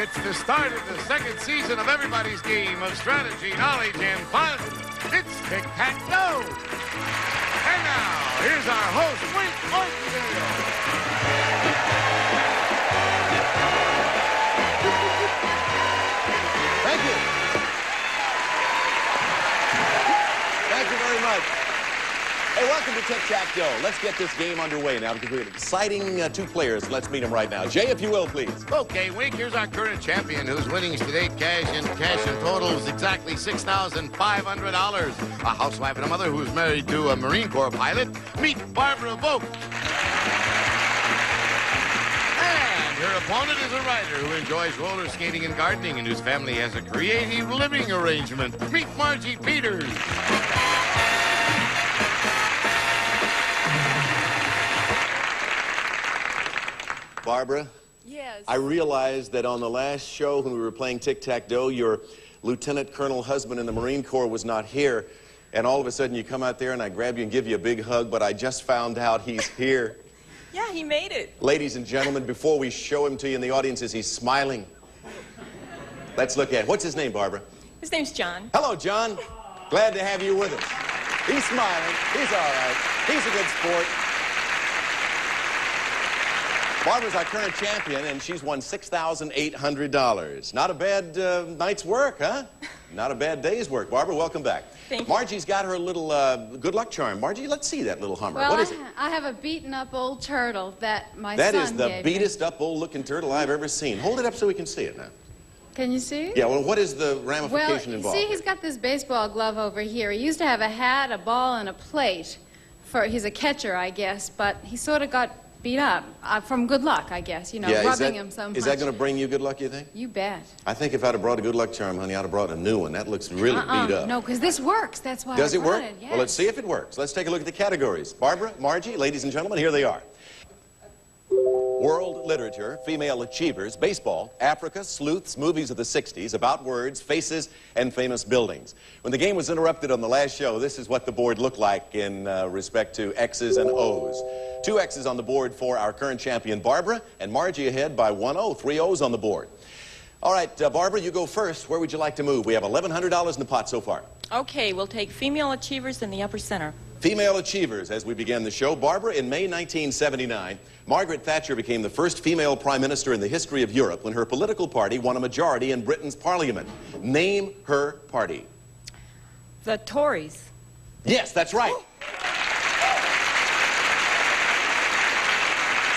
It's the start of the second season of everybody's game of strategy, knowledge, and fun. It's Tic Tac Dough. And now, here's our host, Wink Martindale. Thank you. Thank you very much. Hey, welcome to Tic Tac Dough. Let's get this game underway now because we have exciting two players. Let's meet them right now. Jay, if you will, please. Okay, Wink, here's our current champion whose winnings to date cash in total is exactly $6,500. A housewife and a mother who's married to a Marine Corps pilot. Meet Barbara Vogt. And her opponent is a writer who enjoys roller skating and gardening and whose family has a creative living arrangement. Meet Margie Peters. Barbara? Yes. I realized that on the last show when we were playing Tic-Tac-Dough, your Lieutenant Colonel husband in the Marine Corps was not here, and all of a sudden you come out there and I grab you and give you a big hug, but I just found out he's here. Yeah, he made it. Ladies and gentlemen, before we show him to you in the audience, he's smiling. Let's look at it. What's his name, Barbara? His name's John. Hello, John. Glad to have you with us. He's smiling. He's all right. He's a good sport. Barbara's our current champion, and she's won $6,800. Not a bad night's work, huh? Not a bad day's work. Barbara, welcome back. Thank you. Margie's got her little good luck charm. Margie, let's see that little Hummer. Well, what is it? I have a beaten-up old turtle that my That son is the gave me. beatest-up old-looking turtle I've ever seen. Hold it up so we can see it now. Can you see? Yeah, well, what is the ramification Well, involved? see, he's got this baseball glove over here. He used to have a hat, a ball, and a plate. He's a catcher, I guess, but he sort of got beat up from good luck, I guess, you know, yeah, rubbing him so much. Is that going to bring you good luck, you think? You bet. I think if I'd have brought a good luck charm, honey, I'd have brought a new one. That looks really beat up. No, because this works. That's why Does I it brought work? it. Yes. Well, let's see if it works. Let's take a look at the categories. Barbara, Margie, ladies and gentlemen, here they are. World literature, female achievers, baseball, Africa, sleuths, movies of the 60s, about words, faces, and famous buildings. When the game was interrupted on the last show, this is what the board looked like in respect to X's and O's. 2 X's on the board for our current champion, Barbara, and Margie ahead by 1-0, 3 O's on the board. All right, Barbara, you go first. Where would you like to move? We have $1,100 in the pot so far. Okay, we'll take female achievers in the upper center. Female achievers, as we began the show. Barbara, in May 1979, Margaret Thatcher became the first female prime minister in the history of Europe when her political party won a majority in Britain's parliament. Name her party. The Tories. Yes, that's right.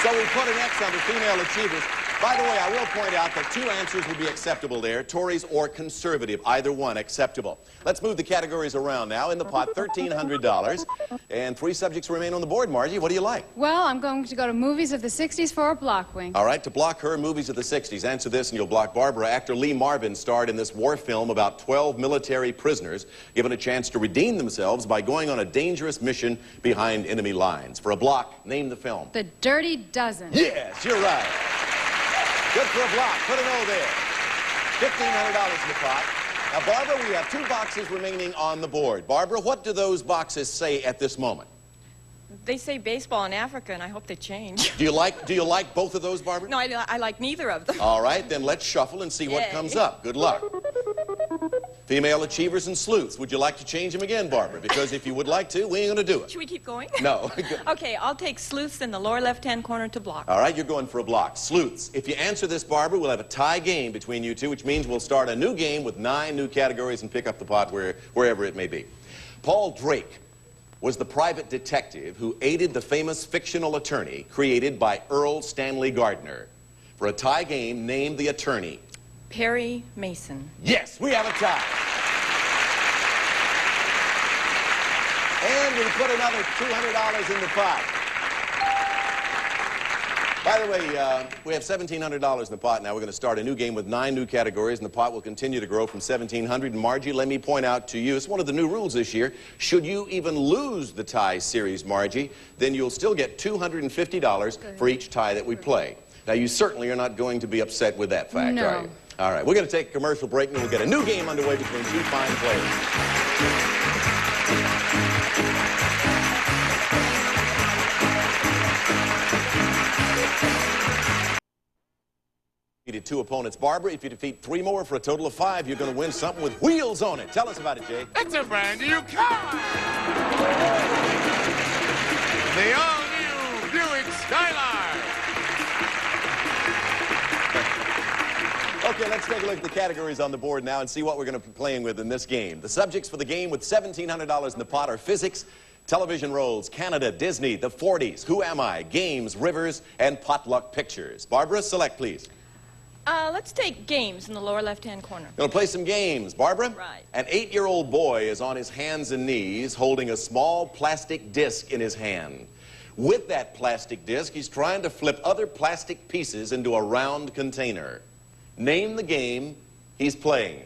So we put an X on the female achievers. By the way, I will point out that 2 answers would be acceptable there, Tories or conservative, either one acceptable. Let's move the categories around now. In the pot, $1,300, and 3 subjects remain on the board. Margie, what do you like? Well, I'm going to go to movies of the 60s for a block, Wink. All right, to block her, movies of the 60s. Answer this and you'll block Barbara. Actor Lee Marvin starred in this war film about 12 military prisoners given a chance to redeem themselves by going on a dangerous mission behind enemy lines. For a block, name the film. The Dirty Dozen. Yes, you're right. Good for a block. Put an O there. $1,500 in the pot. Now, Barbara, we have 2 boxes remaining on the board. Barbara, what do those boxes say at this moment? They say baseball in Africa, and I hope they change. Do you like both of those, Barbara? No, I like neither of them. All right, then let's shuffle and see what Yay. comes up. Good luck. Female achievers and sleuths. Would you like to change them again, Barbara? Because if you would like to, we ain't going to do it. Should we keep going? No. Okay, I'll take sleuths in the lower left-hand corner to block. All right, you're going for a block. Sleuths. If you answer this, Barbara, we'll have a tie game between you two, which means we'll start a new game with 9 new categories and pick up the pot wherever it may be. Paul Drake was the private detective who aided the famous fictional attorney created by Earl Stanley Gardner. For a tie game, name the attorney. Perry Mason. Yes, we have a tie. And we put another $200 in the pot. By the way, we have $1,700 in the pot now. We're going to start a new game with 9 new categories, and the pot will continue to grow from $1,700. And Margie, let me point out to you, it's one of the new rules this year. Should you even lose the tie series, Margie, then you'll still get $250 for each tie that we play. Now, you certainly are not going to be upset with that fact, No. are you? All right, we're going to take a commercial break, and we'll get a new game underway between 2 fine players. Defeated 2 opponents. Barbara, if you defeat 3 more for a total of 5, you're going to win something with wheels on it. Tell us about it, Jay. It's a brand new car! The all-new Buick Skylark! Okay, let's take a look at the categories on the board now and see what we're going to be playing with in this game. The subjects for the game with $1,700 in the pot are physics, television roles, Canada, Disney, the 40s, Who Am I, games, rivers, and potluck pictures. Barbara, select, please. Let's take games in the lower left-hand corner. Going to play some games. Barbara? Right. An 8-year-old boy is on his hands and knees holding a small plastic disc in his hand. With that plastic disc, he's trying to flip other plastic pieces into a round container. Name the game he's playing.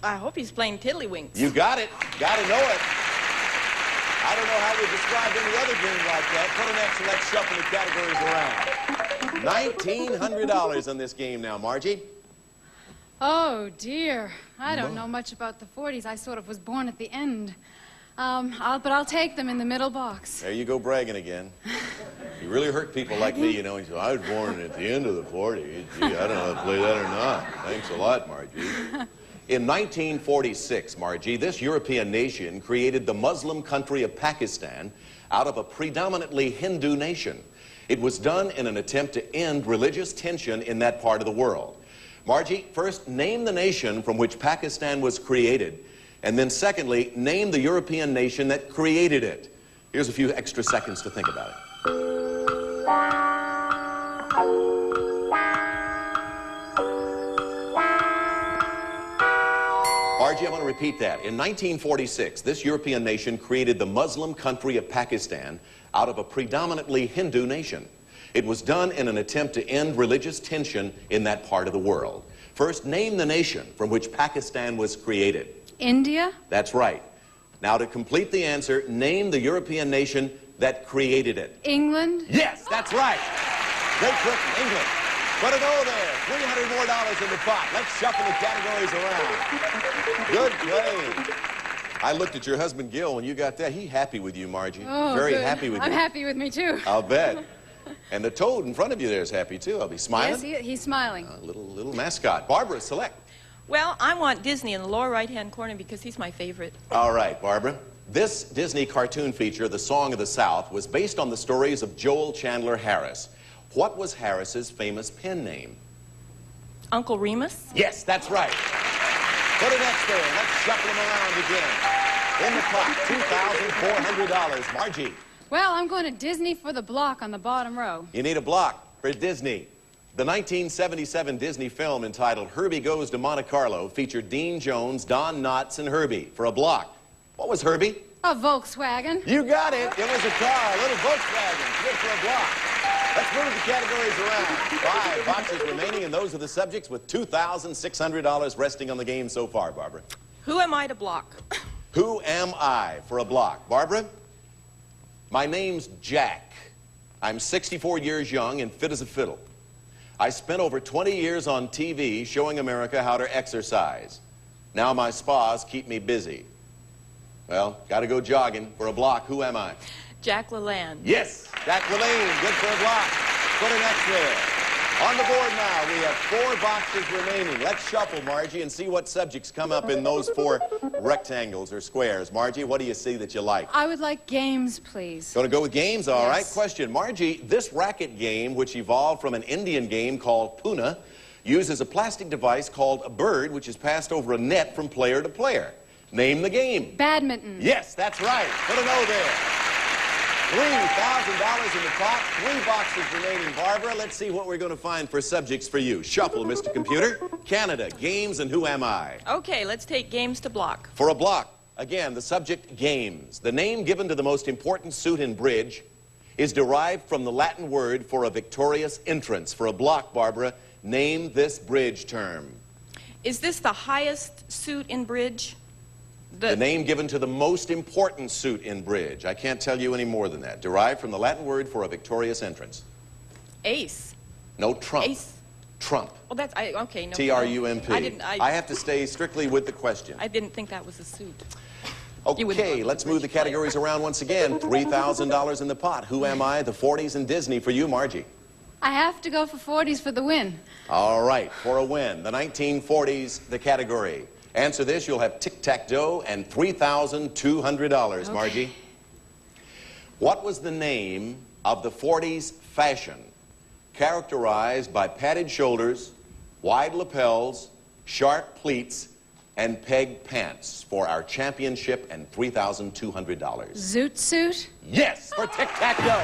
I hope he's playing Tiddlywinks. You got it. Got to know it. I don't know how we describe any other game like that. Put an X and let's shuffle the categories around. $1,900 on this game now, Margie. Oh, dear. I don't know much about the 40s. I sort of was born at the end. But I'll take them in the middle box. There you go bragging again. You really hurt people like me, you know. You say, I was born at the end of the 40s. Gee, I don't know if I play that or not. Thanks a lot, Margie. In 1946, Margie, this European nation created the Muslim country of Pakistan out of a predominantly Hindu nation. It was done in an attempt to end religious tension in that part of the world. Margie, first, name the nation from which Pakistan was created. And then secondly, name the European nation that created it. Here's a few extra seconds to think about it. Margie, I'm going to repeat that. In 1946, this European nation created the Muslim country of Pakistan out of a predominantly Hindu nation. It was done in an attempt to end religious tension in that part of the world. First, name the nation from which Pakistan was created. India? That's right. Now, to complete the answer, name the European nation that created it. England? Yes, that's right. Great Britain, England. Put an O there. $300 more in the pot. Let's shuffle the categories around. Good playing. I looked at your husband, Gil, when you got that. He's happy with you, Margie. Oh, very good. happy with you. I'm happy with me, too. I'll bet. And the toad in front of you there is happy, too. I'll be smiling. Yes, he's smiling. Little mascot. Barbara, select. Well, I want Disney in the lower right-hand corner because he's my favorite. All right, Barbara. This Disney cartoon feature, The Song of the South, was based on the stories of Joel Chandler Harris. What was Harris's famous pen name? Uncle Remus? Yes, that's right. Put an X there. Let's shuffle them around again. In the pot, $2,400. Margie. Well, I'm going to Disney for the block on the bottom row. You need a block for Disney. The 1977 Disney film entitled Herbie Goes to Monte Carlo featured Dean Jones, Don Knotts, and Herbie for a block. What was Herbie? A Volkswagen. You got it. It was a car, a little Volkswagen. Good for a block. Let's move the categories around. 5 boxes remaining, and those are the subjects with $2,600 resting on the game so far, Barbara. Who am I to block? Who am I for a block? Barbara, my name's Jack. I'm 64 years young and fit as a fiddle. I spent over 20 years on TV showing America how to exercise. Now my spas keep me busy. Well, got to go jogging for a block. Who am I? Jack LaLanne. Yes, Jack LaLanne. Good for a block. Put an X there. On the board now, we have 4 boxes remaining. Let's shuffle, Margie, and see what subjects come up in those 4 rectangles or squares. Margie, what do you see that you like? I would like games, please. Going to go with games? All right. Yes. Question. Margie, this racket game, which evolved from an Indian game called Puna, uses a plastic device called a bird, which is passed over a net from player to player. Name the game. Badminton. Yes, that's right. Put an O there. $3,000 in the pot, 3 boxes remaining. Barbara, let's see what we're going to find for subjects for you. Shuffle, Mr. Computer. Canada, games, and who am I? Okay, let's take games to block. For a block, again, the subject, games. The name given to the most important suit in bridge is derived from the Latin word for a victorious entrance. For a block, Barbara, name this bridge term. Is this the highest suit in bridge? The name given to the most important suit in bridge. I can't tell you any more than that. Derived from the Latin word for a victorious entrance. Ace. No, trump. Ace. Trump. Well, that's, okay. No, T-R-U-M-P. I have to stay strictly with the question. I didn't think that was a suit. Okay, let's move the categories around once again. $3,000 in the pot. Who am I? The 40s and Disney for you, Margie. I have to go for 40s for the win. All right, for a win. The 1940s, the category. Answer this, you'll have Tic Tac Dough and $3,200, Margie. What was the name of the 40s fashion characterized by padded shoulders, wide lapels, sharp pleats, and peg pants for our championship and $3,200? Zoot suit? Yes, for Tic Tac Dough.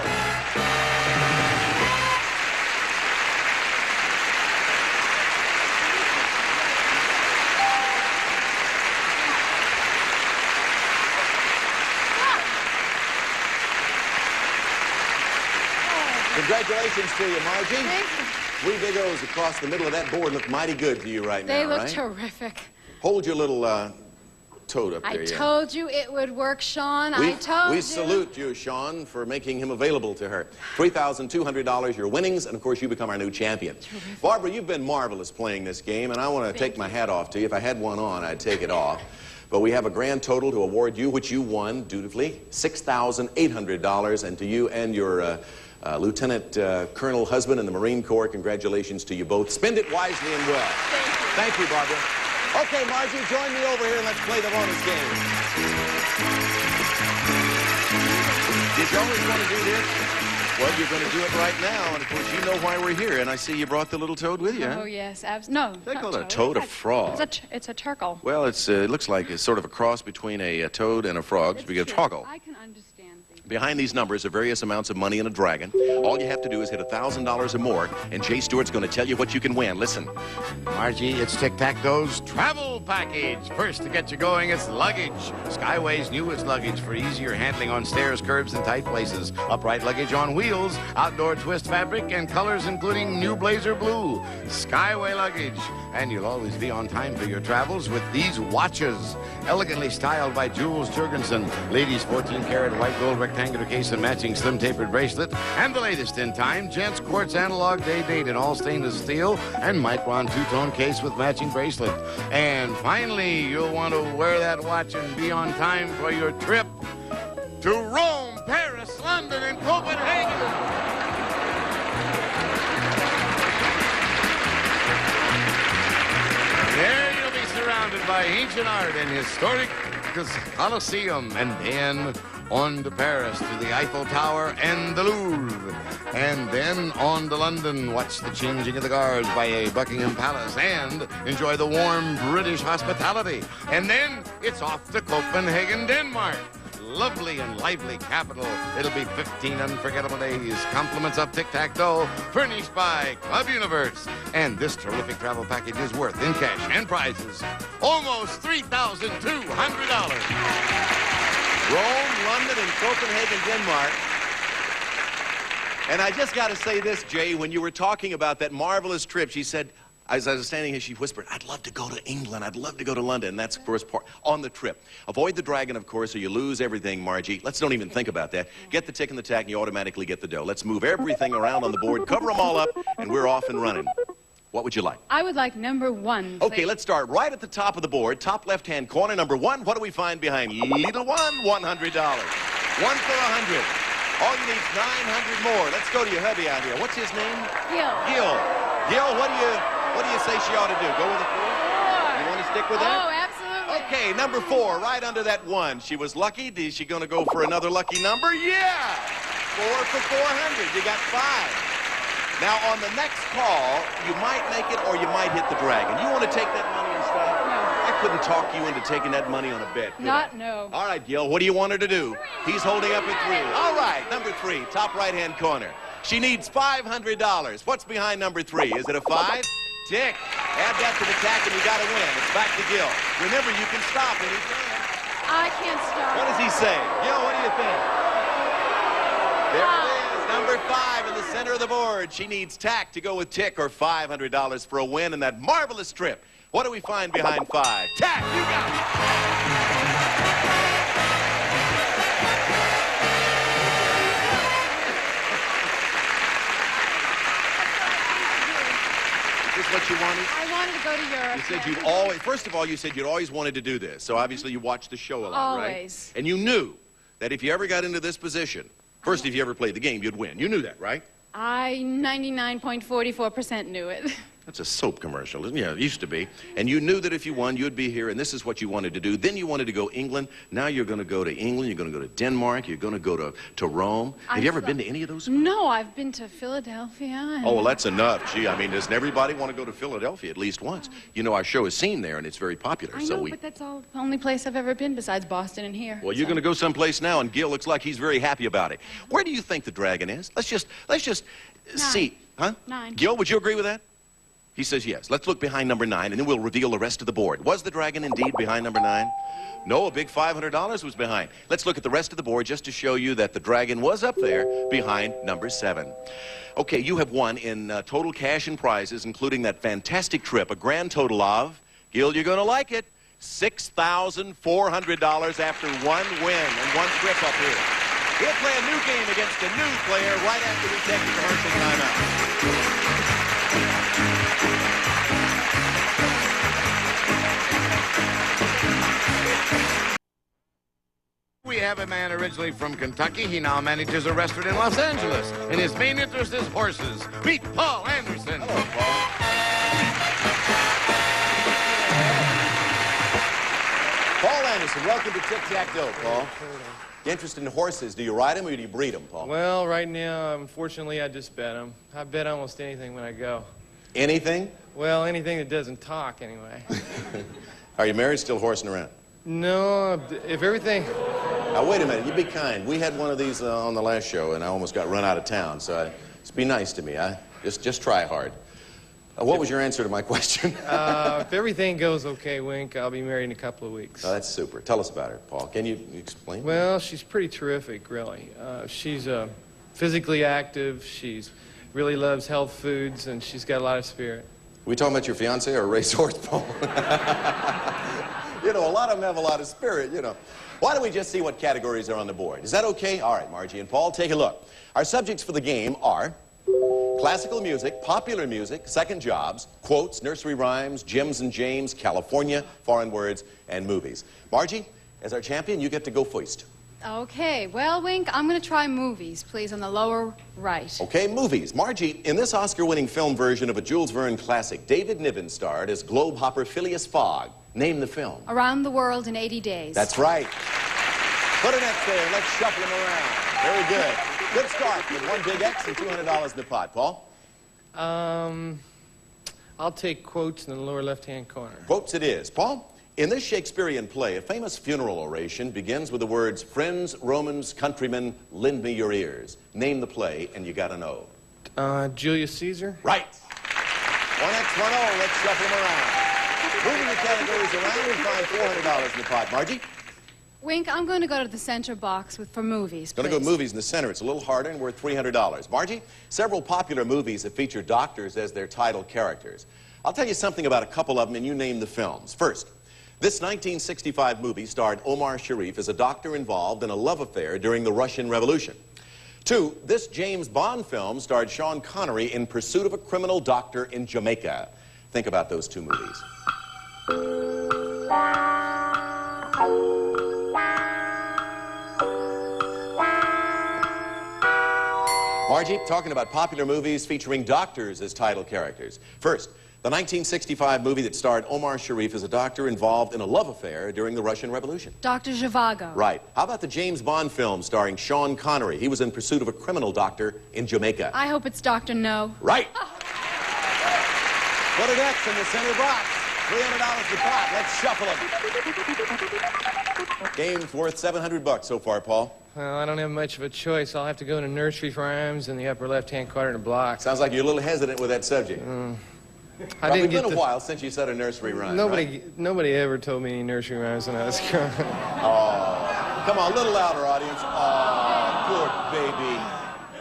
Congratulations to you, Margie. Thank you. 3 big O's across the middle of that board look mighty good to you right now, They look right? terrific. Hold your little toad up there. I told you it would work, Sean. I told you. We salute you, Sean, for making him available to her. $3,200, your winnings, and of course you become our new champion. Terrific. Barbara, you've been marvelous playing this game, and I want to take my hat off to you. If I had one on, I'd take it off. But we have a grand total to award you, which you won dutifully, $6,800, and to you and your Lieutenant Colonel husband in the Marine Corps, congratulations to you both. Spend it wisely and well. Thank you. Thank you, Barbara. Okay, Margie, join me over here and let's play the bonus game. Did you always want to do this? Well, you're going to do it right now, and of course you know why we're here, and I see you brought the little toad with you, huh? Oh, yes. No, They not call it a toad, a frog. It's a turtle. Well, it looks like it's sort of a cross between a toad and a frog, so we get a toggle. I can understand things. Behind these numbers are various amounts of money and a dragon. All you have to do is hit $1,000 or more, and Jay Stewart's going to tell you what you can win. Listen. Margie, it's Tic Tac Dough's travel package. First, to get you going, it's luggage. Skyway's newest luggage for easier handling on stairs, curbs, and tight places. Upright luggage on wheels, outdoor twist fabric, and colors including new blazer blue. Skyway luggage. And you'll always be on time for your travels with these watches. Elegantly styled by Jules Jurgensen. Ladies' 14-karat white gold rectangular case and matching slim tapered bracelet. And the latest in time, gents quartz analog day date in all stainless steel and micron two-tone case with matching bracelet. And finally, you'll want to wear that watch and be on time for your trip to Rome, Paris, London, and Copenhagen. There you'll be surrounded by ancient art and historic Colosseum, and then on to Paris to the Eiffel Tower and the Louvre, and then on to London, watch the changing of the guards by Buckingham Palace and enjoy the warm British hospitality. And then it's off to Copenhagen, Denmark. Lovely and lively capital. It'll be 15 unforgettable days. Compliments of Tic Tac Dough, furnished by Club Universe. And this terrific travel package is worth, in cash and prizes, almost $3,200. Rome, London, and Copenhagen, Denmark. And I just got to say this, Jay, when you were talking about that marvelous trip, she said, as I was standing here, she whispered, I'd love to go to England. I'd love to go to London. And that's, of course, part on the trip. Avoid the dragon, of course, or you lose everything, Margie. Let's don't even think about that. Get the tick and the tack, and you automatically get the dough. Let's move everything around on the board, cover them all up, and we're off and running. What would you like? I would like number 1. Okay, please. let's start right at the top of the board, top left-hand corner, number 1. What do we find behind little one? $100. 1 for 100. All you need is 900 more. Let's go to your hubby out here. What's his name? Gil. Gil. Gil, what do you say she ought to do? Go with a 4? You want to stick with that? Oh, absolutely. Okay, number 4, right under that 1. She was lucky. Is she going to go for another lucky number? Yeah! 4 for 400. You got 5. Now, on the next call, you might make it or you might hit the dragon. You want to take that money and stuff? No. I couldn't talk you into taking that money on a bet. No. All right, Gil, what do you want her to do? He's holding up at 3. All right, number 3, top right-hand corner. She needs $500. What's behind number 3? Is it a 5? Tick. Add that to the tack and you got to win. It's back to Gil. Remember, you can stop anytime. I can't stop. What does he say? Gil, what do you think? There it is. Number 5 in the center of the board. She needs tack to go with tick or $500 for a win in that marvelous trip. What do we find behind 5? Tack, you got it. Is this what you wanted? I wanted to go to Europe. You said you'd always, first of all, you said you'd always wanted to do this. So obviously you watched the show a lot, right? Always. And you knew that if you ever got into this position, first, if you ever played the game, you'd win. You knew that, right? I 99.44% knew it. That's a soap commercial, isn't it? Yeah, it used to be. And you knew that if you won, you'd be here, and this is what you wanted to do. Then you wanted to go England. Now you're going to go to England. You're going to go to Denmark. You're going to go to Rome. Have you ever been to any of those? No, I've been to Philadelphia. And... Oh, well, that's enough. Gee, I mean, doesn't everybody want to go to Philadelphia at least once? You know, our show is seen there, and it's very popular. I know, but that's all the only place I've ever been besides Boston and here. Well, you're going to go someplace now, and Gil looks like he's very happy about it. Where do you think the dragon is? Let's just see. Huh? 9. Gil, would you agree with that? He says yes. Let's look behind number 9, and then we'll reveal the rest of the board. Was the dragon indeed behind number 9? No, a big $500 was behind. Let's look at the rest of the board just to show you that the dragon was up there behind number 7. Okay, you have won in total cash and prizes, including that fantastic trip, a grand total of, Gil, you're going to like it, $6,400 after one win and one trip up here. We'll play a new game against a new player right after we take the commercial timeout. We have a man originally from Kentucky. He now manages a restaurant in Los Angeles, and his main interest is horses. Meet Paul Anderson. Hello, Paul. Paul Anderson, welcome to Tic Tac Dough, Paul. You interested in horses? Do you ride them or do you breed them, Paul? Well, right now, unfortunately, I just bet them. I bet almost anything when I go. Anything? Well, anything that doesn't talk, anyway. Are you married, still horsing around? No, if everything... Now, wait a minute. You be kind. We had one of these on the last show, and I almost got run out of town, so just be nice to me. Just try hard. What was your answer to my question? If everything goes okay, Wink, I'll be married in a couple of weeks. Oh, that's super. Tell us about her, Paul. Can you explain? Well, she's pretty terrific, really. She's physically active. She's really loves health foods, and she's got a lot of spirit. Are we talking about your fiancé or a racehorse, Paul? You know, a lot of them have a lot of spirit, you know. Why don't we just see what categories are on the board? Is that okay? All right, Margie and Paul, take a look. Our subjects for the game are classical music, popular music, second jobs, quotes, nursery rhymes, Jims and James, California, foreign words, and movies. Margie, as our champion, you get to go first. Okay, well, Wink, I'm going to try movies, please, on the lower right. Okay, movies. Margie, in this Oscar-winning film version of a Jules Verne classic, David Niven starred as globe hopper Phileas Fogg. Name the film. Around the World in 80 Days. That's right. Put an X there. Let's shuffle them around. Very good. Good start with one big X and $200 in the pot. Paul? I'll take quotes in the lower left-hand corner. Quotes it is. Paul? In this Shakespearean play, a famous funeral oration begins with the words, "Friends, Romans, countrymen, lend me your ears." Name the play, and you gotta know. Julius Caesar? Right. 1X, 1O. Let's shuffle them around. Moving the categories around, we find $400 in the pot. Margie? Wink, I'm going to go to the center box for movies, Going to go movies in the center. It's a little harder and worth $300. Margie, several popular movies have featured doctors as their title characters. I'll tell you something about a couple of them, and you name the films. First, this 1965 movie starred Omar Sharif as a doctor involved in a love affair during the Russian Revolution. 2, this James Bond film starred Sean Connery in pursuit of a criminal doctor in Jamaica. Think about those two movies. Margie, talking about popular movies featuring doctors as title characters. First, the 1965 movie that starred Omar Sharif as a doctor involved in a love affair during the Russian Revolution. Dr. Zhivago. Right. How about the James Bond film starring Sean Connery? He was in pursuit of a criminal doctor in Jamaica. I hope it's Dr. No. Right. Put an X in the center box. $300 the pot. Let's shuffle them. Game's worth $700 so far, Paul. Well, I don't have much of a choice. I'll have to go into nursery rhymes in the upper left-hand corner of the block. Sounds like you're a little hesitant with that subject. It's been a while since you said a nursery rhyme. Nobody ever told me any nursery rhymes when I was growing up. Oh, come on, a little louder, audience. Oh, poor baby.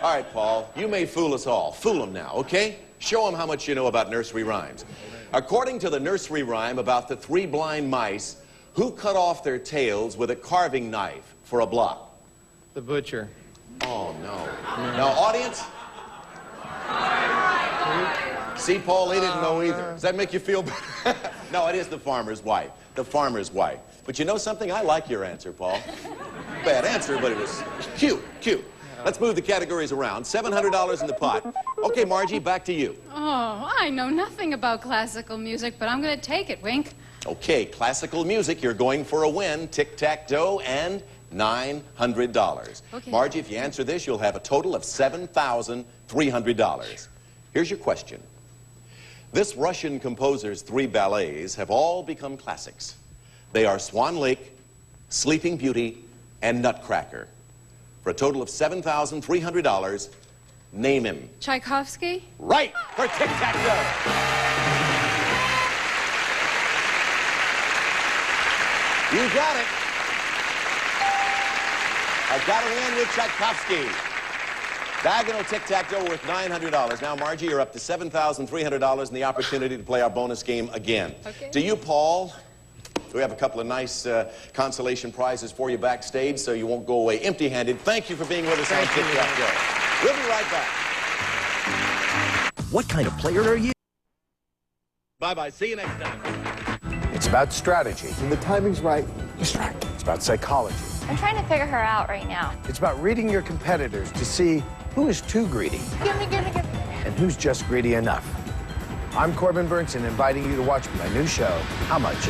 All right, Paul, you may fool us all. Fool them now, okay? Show them how much you know about nursery rhymes. According to the nursery rhyme about the 3 blind mice, who cut off their tails with a carving knife for a block? The butcher. Oh, no. Now, audience? See, Paul, they didn't know either. Does that make you feel better? No, it is the farmer's wife. The farmer's wife. But you know something? I like your answer, Paul. Bad answer, but it was cute, cute. Let's move the categories around. $700 in the pot. Okay, Margie, back to you. Oh, I know nothing about classical music, but I'm going to take it, Wink. Okay, classical music, you're going for a win. Tic Tac Dough and $900. Okay. Margie, if you answer this, you'll have a total of $7,300. Here's your question. This Russian composer's 3 ballets have all become classics. They are Swan Lake, Sleeping Beauty, and Nutcracker. For a total of $7,300, name him. Tchaikovsky? Right, for Tic Tac Dough. You got it. I got it in with Tchaikovsky. Diagonal Tic Tac Dough worth $900. Now, Margie, you're up to $7,300 and the opportunity to play our bonus game again. Okay. To you, Paul, we have a couple of nice consolation prizes for you backstage, so you won't go away empty-handed. Thank you for being with us on Tic Tac Dough. We'll be right back. What kind of player are you? Bye-bye. See you next time. It's about strategy. When the timing's right, you strike. It's about psychology. I'm trying to figure her out right now. It's about reading your competitors to see who is too greedy and who's just greedy enough. I'm Corbin Burnson, inviting you to watch my new show, How Much Is